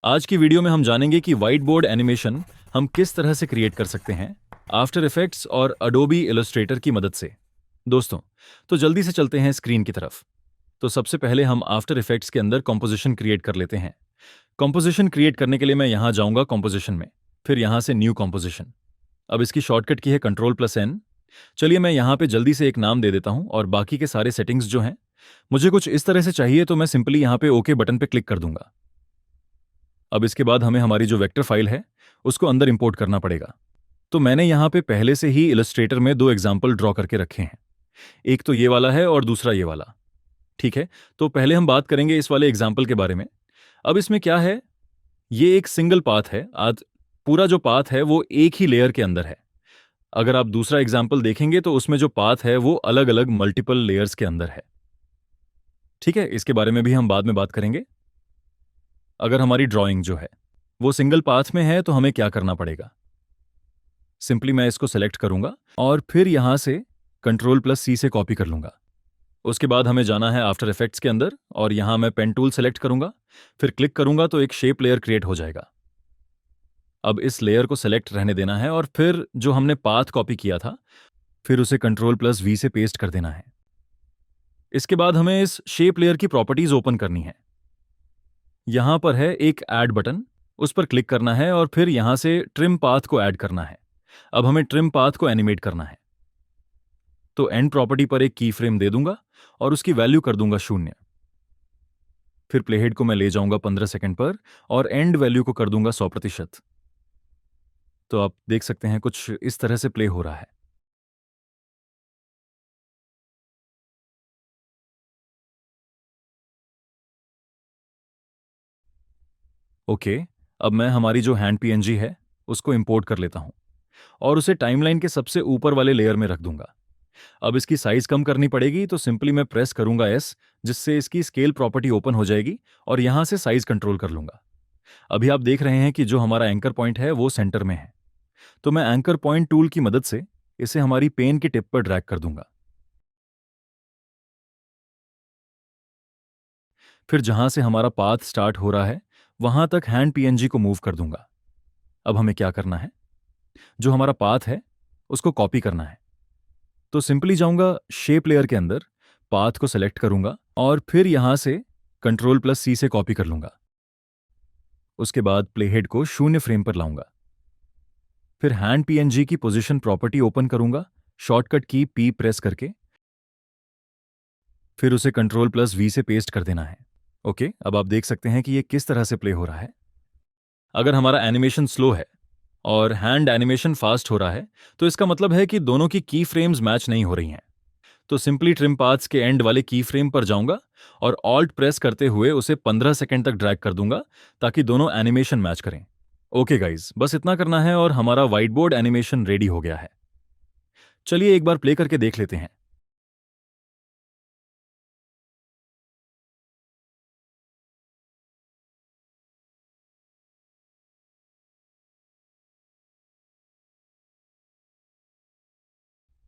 आज की वीडियो में हम जानेंगे कि व्हाइट बोर्ड एनिमेशन हम किस तरह से क्रिएट कर सकते हैं आफ्टर इफेक्ट्स और अडोबी इलस्ट्रेटर की मदद से। दोस्तों, तो जल्दी से चलते हैं स्क्रीन की तरफ। तो सबसे पहले हम आफ्टर इफेक्ट्स के अंदर कॉम्पोजिशन क्रिएट कर लेते हैं। कॉम्पोजिशन क्रिएट करने के लिए मैं यहाँ जाऊँगा कॉम्पोजिशन में, फिर यहाँ से न्यू कॉम्पोजिशन। अब इसकी शॉर्टकट की है Ctrl+N। चलिए मैं यहाँ पे जल्दी से एक नाम दे देता हूँ और बाकी के सारे सेटिंग्स जो हैं मुझे कुछ इस तरह से चाहिए, तो मैं सिंपली यहाँ पे ओके बटन पे क्लिक कर दूंगा। अब इसके बाद हमें हमारी जो वेक्टर फाइल है उसको अंदर इंपोर्ट करना पड़ेगा। तो मैंने यहाँ पे पहले से ही इलस्ट्रेटर में दो एग्जाम्पल ड्रॉ करके रखे हैं। एक तो ये वाला है और दूसरा ये वाला। ठीक है, तो पहले हम बात करेंगे इस वाले एग्जाम्पल के बारे में। अब इसमें क्या है, ये एक सिंगल पाथ है। आज पूरा जो पाथ है वो एक ही लेयर के अंदर है। अगर आप दूसरा एग्जाम्पल देखेंगे तो उसमें जो पाथ है वो अलग अलग मल्टीपल लेयर्स के अंदर है। ठीक है, इसके बारे में भी हम बाद में बात करेंगे। अगर हमारी ड्राइंग जो है वो सिंगल पाथ में है तो हमें क्या करना पड़ेगा। सिंपली मैं इसको सेलेक्ट करूंगा और फिर यहां से Ctrl+C से कॉपी कर लूंगा। उसके बाद हमें जाना है आफ्टर इफेक्ट्स के अंदर और यहां मैं पेन टूल सेलेक्ट करूंगा, फिर क्लिक करूंगा तो एक शेप लेयर क्रिएट हो जाएगा। अब इस लेयर को सेलेक्ट रहने देना है और फिर जो हमने पाथ कॉपी किया था फिर उसे Ctrl+V से पेस्ट कर देना है। इसके बाद हमें इस शेप लेयर की प्रॉपर्टीज ओपन करनी है। यहां पर है एक ऐड बटन, उस पर क्लिक करना है और फिर यहां से ट्रिम पाथ को ऐड करना है। अब हमें ट्रिम पाथ को एनिमेट करना है, तो एंड प्रॉपर्टी पर एक की फ्रेम दे दूंगा और उसकी वैल्यू कर दूंगा 0। फिर प्लेहेड को मैं ले जाऊंगा 15 सेकंड पर और एंड वैल्यू को कर दूंगा 100%। तो आप देख सकते हैं कुछ इस तरह से प्ले हो रहा है। ओके, अब मैं हमारी जो हैंड पीएनजी है उसको इंपोर्ट कर लेता हूं और उसे टाइमलाइन के सबसे ऊपर वाले लेयर में रख दूंगा। अब इसकी साइज कम करनी पड़ेगी, तो सिंपली मैं प्रेस करूंगा S, जिससे इसकी स्केल प्रॉपर्टी ओपन हो जाएगी और यहां से साइज कंट्रोल कर लूंगा। अभी आप देख रहे हैं कि जो हमारा एंकर पॉइंट है वो सेंटर में है, तो मैं एंकर पॉइंट टूल की मदद से इसे हमारी पेन की टिप पर ड्रैग कर दूंगा। फिर जहां से हमारा पाथ स्टार्ट हो रहा है वहां तक हैंड पीएनजी को मूव कर दूंगा। अब हमें क्या करना है, जो हमारा पाथ है उसको कॉपी करना है। तो सिंपली जाऊंगा शेप लेयर के अंदर, पाथ को सेलेक्ट करूंगा और फिर यहां से Ctrl+C से कॉपी कर लूंगा। उसके बाद प्लेहेड को 0 फ्रेम पर लाऊंगा। फिर हैंड पीएनजी की पोजीशन प्रॉपर्टी ओपन करूंगा, शॉर्टकट की P प्रेस करके, फिर उसे Ctrl+V से पेस्ट कर देना है। ओके, अब आप देख सकते हैं कि ये किस तरह से प्ले हो रहा है। अगर हमारा एनिमेशन स्लो है और हैंड एनिमेशन फास्ट हो रहा है तो इसका मतलब है कि दोनों की फ्रेम्स मैच नहीं हो रही हैं। तो सिंपली ट्रिम पाथ्स के एंड वाले की फ्रेम पर जाऊंगा और ऑल्ट प्रेस करते हुए उसे 15 सेकंड तक ड्रैग कर दूंगा ताकि दोनों एनिमेशन मैच करें। ओके गाइज, बस इतना करना है और हमारा व्हाइट बोर्ड एनिमेशन रेडी हो गया है। चलिए एक बार प्ले करके देख लेते हैं।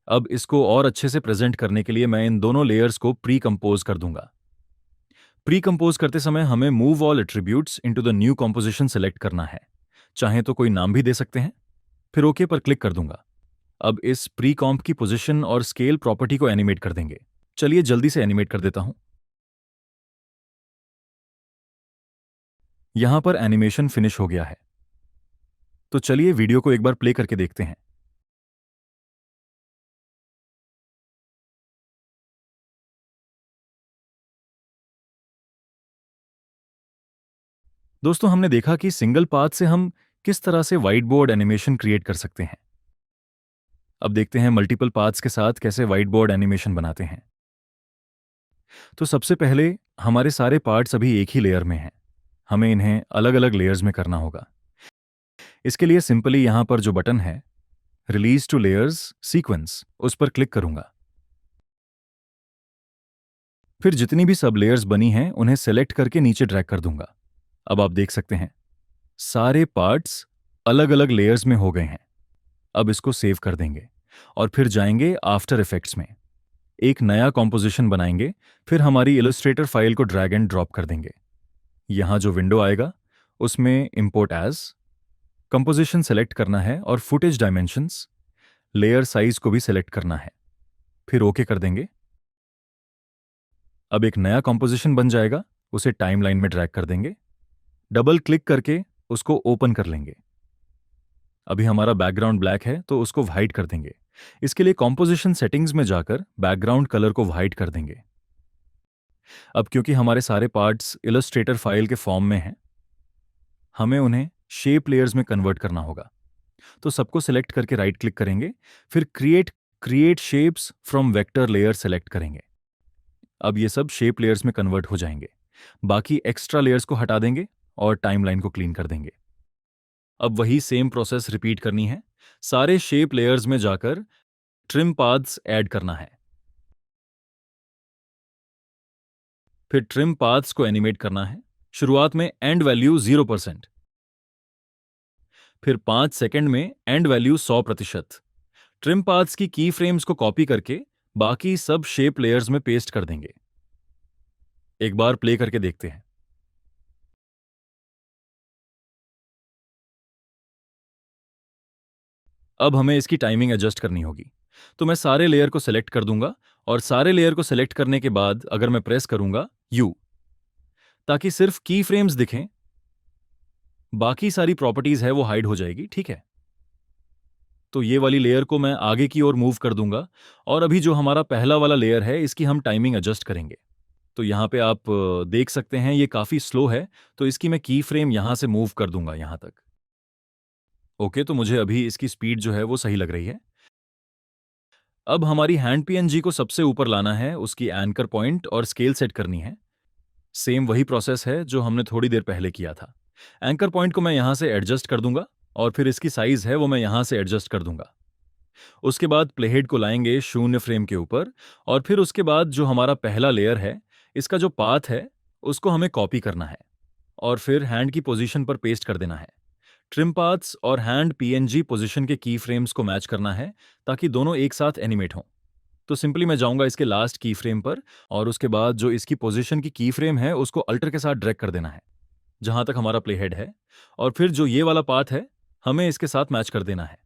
अब इसको और अच्छे से प्रेजेंट करने के लिए मैं इन दोनों लेयर्स को प्री कंपोज कर दूंगा। प्री कंपोज करते समय हमें move all attributes into the new composition select करना है। चाहे तो कोई नाम भी दे सकते हैं। फिर ओके पर क्लिक कर दूंगा। अब इस प्री कॉम्प की पोजीशन और स्केल प्रॉपर्टी को एनिमेट कर देंगे। चलिए जल्दी से एनिमेट कर देता हूं। यहां पर एनिमेशन फिनिश हो गया है। तो चलिए वीडियो को एक बार प्ले करके देखते हैं। दोस्तों, हमने देखा कि सिंगल पाथ से हम किस तरह से व्हाइट बोर्ड एनिमेशन क्रिएट कर सकते हैं। अब देखते हैं मल्टीपल पाथ्स के साथ कैसे व्हाइट बोर्ड एनिमेशन बनाते हैं। तो सबसे पहले हमारे सारे पार्ट्स अभी एक ही लेयर में हैं। हमें इन्हें अलग अलग लेयर्स में करना होगा। इसके लिए सिंपली यहां पर जो बटन है रिलीज टू लेयर्स सीक्वेंस, उस पर क्लिक करूंगा। फिर जितनी भी सब लेयर्स बनी हैं उन्हें सेलेक्ट करके नीचे ड्रैग कर दूंगा। अब आप देख सकते हैं सारे पार्ट्स अलग अलग लेयर्स में हो गए हैं। अब इसको सेव कर देंगे और फिर जाएंगे आफ्टर इफेक्ट्स में, एक नया कॉम्पोजिशन बनाएंगे। फिर हमारी इलस्ट्रेटर फाइल को ड्रैग एंड ड्रॉप कर देंगे। यहां जो विंडो आएगा उसमें इंपोर्ट एज, कंपोजिशन सेलेक्ट करना है और फुटेज डायमेंशंस, लेयर साइज को भी सेलेक्ट करना है। फिर ओके कर देंगे। अब एक नया कंपोजिशन बन जाएगा, उसे टाइमलाइन में ड्रैग कर देंगे। डबल क्लिक करके उसको ओपन कर लेंगे। अभी हमारा बैकग्राउंड ब्लैक है तो उसको व्हाइट कर देंगे। इसके लिए कॉम्पोजिशन सेटिंग्स में जाकर बैकग्राउंड कलर को व्हाइट कर देंगे। अब क्योंकि हमारे सारे पार्ट्स इलस्ट्रेटर फाइल के फॉर्म में हैं, हमें उन्हें शेप लेयर्स में कन्वर्ट करना होगा। तो सबको सिलेक्ट करके राइट क्लिक करेंगे, फिर create shapes from vector layer select करेंगे। अब ये सब शेप लेयर्स में कन्वर्ट हो जाएंगे। बाकी एक्स्ट्रा लेयर्स को हटा देंगे और टाइमलाइन को क्लीन कर देंगे। अब वही सेम प्रोसेस रिपीट करनी है। सारे शेप लेयर्स में जाकर ट्रिम पाथ्स ऐड करना है। फिर ट्रिम पाथ्स को एनिमेट करना है। शुरुआत में एंड वैल्यू 0%, फिर 5 सेकंड में एंड वैल्यू 100%। ट्रिम पाथ्स की फ्रेम्स को कॉपी करके बाकी सब शेप लेयर्स में पेस्ट कर देंगे। एक बार प्ले करके देखते हैं। अब हमें इसकी टाइमिंग एडजस्ट करनी होगी। तो मैं सारे लेयर को सेलेक्ट कर दूंगा और सारे लेयर को सेलेक्ट करने के बाद अगर मैं प्रेस करूंगा यू, ताकि सिर्फ की फ्रेम्स दिखें, बाकी सारी प्रॉपर्टीज है वो हाइड हो जाएगी। ठीक है, तो ये वाली लेयर को मैं आगे की ओर मूव कर दूंगा और अभी जो हमारा पहला वाला लेयर है इसकी हम टाइमिंग एडजस्ट करेंगे। तो यहां पे आप देख सकते हैं ये काफी स्लो है, तो इसकी मैं की फ्रेम यहां से मूव कर दूंगा यहां तक। ओके, तो मुझे अभी इसकी स्पीड जो है वो सही लग रही है। अब हमारी हैंड पीएनजी को सबसे ऊपर लाना है, उसकी एंकर पॉइंट और स्केल सेट करनी है। सेम वही प्रोसेस है जो हमने थोड़ी देर पहले किया था। एंकर पॉइंट को मैं यहां से एडजस्ट कर दूंगा और फिर इसकी साइज है वो मैं यहां से एडजस्ट कर दूंगा। उसके बाद प्लेहेड को लाएंगे 0 फ्रेम के ऊपर और फिर उसके बाद जो हमारा पहला लेयर है इसका जो पाथ है उसको हमें कॉपी करना है और फिर हैंड की पोजीशन पर पेस्ट कर देना है। ट्रिम पाथ्स और हैंड पीएनजी पोजीशन के की फ्रेम्स को मैच करना है ताकि दोनों एक साथ एनिमेट हों। तो सिंपली मैं जाऊंगा इसके लास्ट की फ्रेम पर और उसके बाद जो इसकी पोजीशन की फ्रेम है उसको अल्टर के साथ ड्रैग कर देना है जहां तक हमारा प्लेहेड है, और फिर जो ये वाला पाथ है हमें इसके साथ मैच कर देना है।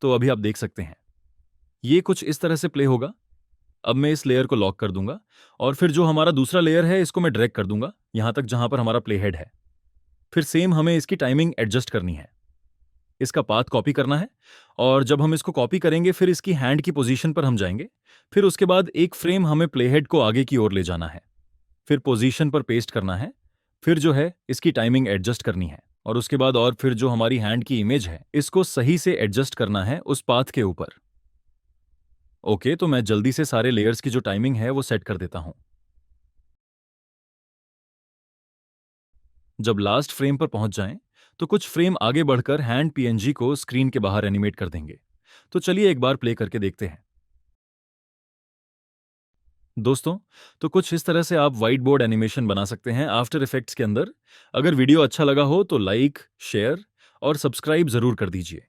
तो अभी आप देख सकते हैं ये कुछ इस तरह से प्ले होगा। अब मैं इस लेयर को लॉक कर दूंगा और फिर जो हमारा दूसरा लेयर है इसको मैं ड्रैग कर दूंगा यहां तक जहां पर हमारा प्लेहेड है। फिर सेम हमें इसकी टाइमिंग एडजस्ट करनी है, इसका पाथ कॉपी करना है और जब हम इसको कॉपी करेंगे फिर इसकी हैंड की पोजीशन पर हम जाएंगे। फिर उसके बाद एक फ्रेम हमें प्लेहेड को आगे की ओर ले जाना है, फिर पोजीशन पर पेस्ट करना है, फिर जो है इसकी टाइमिंग एडजस्ट करनी है और उसके बाद और फिर जो हमारी हैंड की इमेज है इसको सही से एडजस्ट करना है उस पाथ के ऊपर। ओके, तो मैं जल्दी से सारे लेयर्स की जो टाइमिंग है वो सेट कर देता हूं। जब लास्ट फ्रेम पर पहुंच जाएं तो कुछ फ्रेम आगे बढ़कर हैंड पीएनजी को स्क्रीन के बाहर एनिमेट कर देंगे। तो चलिए एक बार प्ले करके देखते हैं। दोस्तों, तो कुछ इस तरह से आप व्हाइट बोर्ड एनिमेशन बना सकते हैं आफ्टर इफेक्ट्स के अंदर। अगर वीडियो अच्छा लगा हो तो लाइक, शेयर और सब्सक्राइब जरूर कर दीजिए।